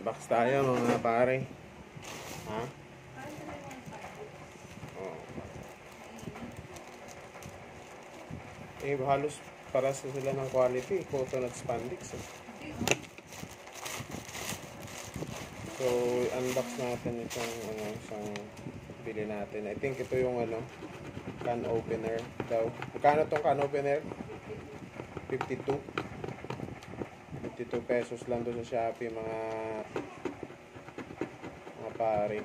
Box tayo mga pare. Ha? Oh. Halos para sa sila ng quality. Cotton at spandex. So, unbox natin itong isang bili natin. I think ito yung can opener daw. Magkano tong can opener? 52 pesos lang doon sa Shopee mga pare.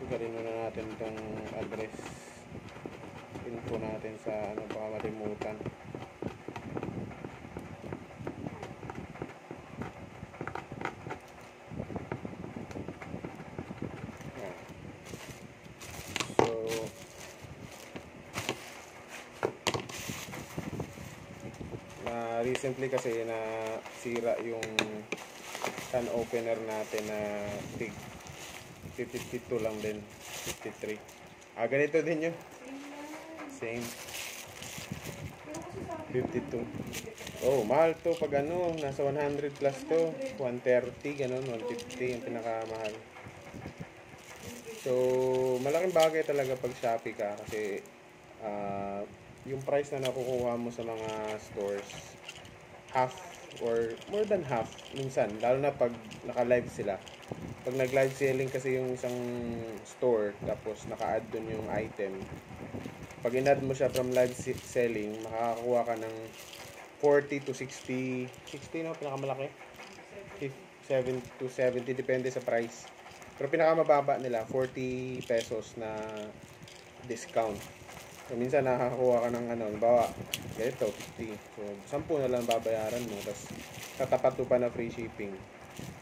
Galing na natin itong address. Info natin sa baka malimutan. Recently kasi na sira yung can opener natin na big 52 lang din, 53. Ganito din yun. Same. 52. Oh, mahal to pag nasa 100 plus to. 130, ganun, 150 yung pinakamahal. So, malaking bagay talaga pag Shopee ka kasi yung price na nakukuha mo sa mga stores, half or more than half minsan, lalo na pag naka-live sila. Pag nag-live selling kasi yung isang store, tapos naka-add dun yung item, pag in-add mo siya from live selling, makakakuha ka ng 40 to 60 pinakamalaki, 7 to 70, depende sa price. Pero pinakamababa nila, 40 pesos na discount. So, minsan nakakakuha ka ng bawa, ganito, 50. So, 10 na lang babayaran mo. Tapos, tatapat mo pa na free shipping.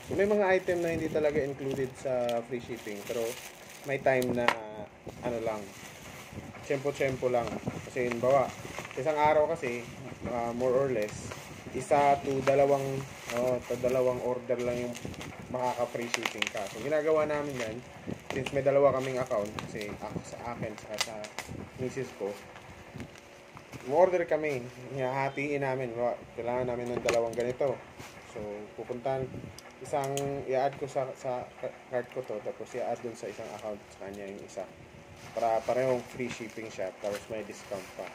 So, may mga item na hindi talaga included sa free shipping. Pero, may time na, lang, tsempo-tsempo lang. Kasi, bawa, isang araw kasi, more or less, isa to dalawang order lang yung makaka-free shipping ka. So, ginagawa namin yan, since may dalawa kaming account, kasi sa akin, saka sa misis ko, order kami, hahatiin namin, kailangan namin ng dalawang ganito. So, pupuntahan, i-add ko sa card ko to, tapos i-add dun sa isang account sa kanya yung isa. Para parehong free shipping siya, tapos may discount pa.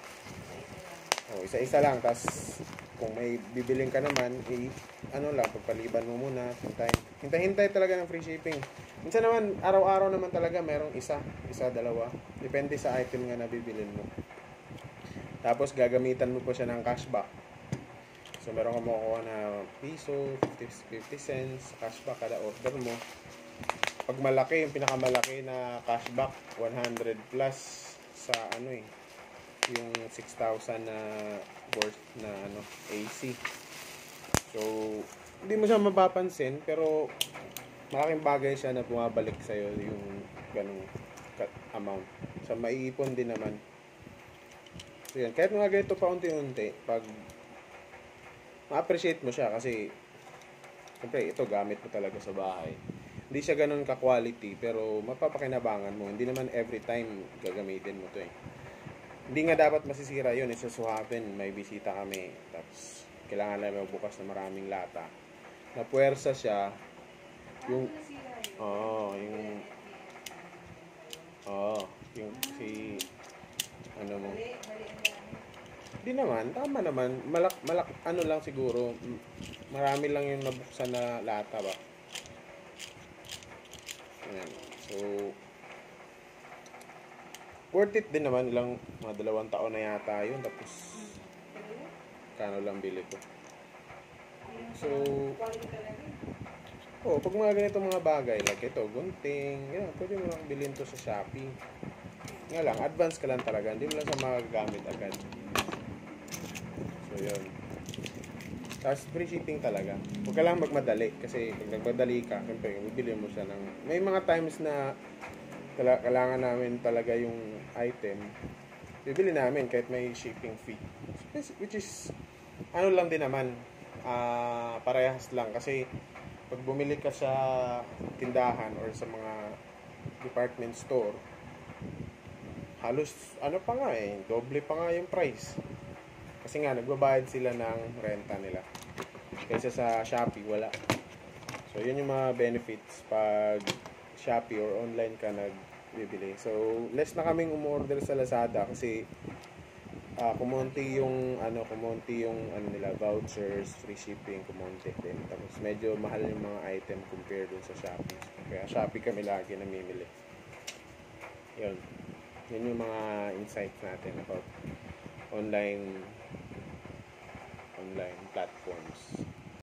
O, isa-isa lang, tapos kung may bibiling ka naman, pagpaliban mo muna, hintay talaga ng free shipping. Minsan naman, araw-araw naman talaga merong isa, dalawa. Depende sa item nga na bibilin mo. Tapos, gagamitan mo po siya ng cashback. So, meron ka makukuha na piso, 50 cents, cashback kada order mo. Pag malaki, yung pinakamalaki na cashback, 100 plus sa yung 6,000 na worth na AC. So, hindi mo siya mapapansin, pero malaking bagay siya na bumabalik sa'yo yung ganung amount. So, maiipon din naman. So, yan. Kahit mga ganito pa unti-unti, pag ma-appreciate mo siya kasi siyempre, ito gamit mo talaga sa bahay. Hindi siya ganun ka-quality, pero mapapakinabangan mo. Hindi naman every time gagamitin mo to eh. Hindi nga dapat masisira yun. It's just so happen, may bisita kami. Tapos, kailangan lang magbukas na maraming lata. Napuwersa siya. Yung mo. Hindi naman, tama naman. Lang siguro. Marami lang yung nabuksan na lata ba. Ayan. So, worth it din naman, mga 2 taon na yata yun, tapos kano lang bili ko. So, pag mga ganito mga bagay, like ito, gunting, pwede mo lang bilhin to sa Shopee. Nga lang, advance ka lang talaga, hindi mo lang sa magagamit agad. So, yun. Tapos, free shipping talaga. Huwag ka lang magmadali, kasi pag nagmadali ka, siyempre, bibili mo siya ng, may mga times na kailangan namin talaga yung item, bibili namin kahit may shipping fee, which is lang din naman, parehas lang kasi pag bumili ka sa tindahan or sa mga department store, halos doble pa nga yung price kasi nga nagbabayad sila ng renta nila. Kaysa sa Shopee, wala. So, yun yung mga benefits pag Shopee or online ka nagbibili. So, less na kaming umorder sa Lazada kasi kumonti yung nila, vouchers, free shipping, kumonti din. Tapos medyo mahal yung mga item compared dun sa Shopee. Kaya Shopee kami lagi namimili. Yun. Yun yung mga insights natin about online platforms.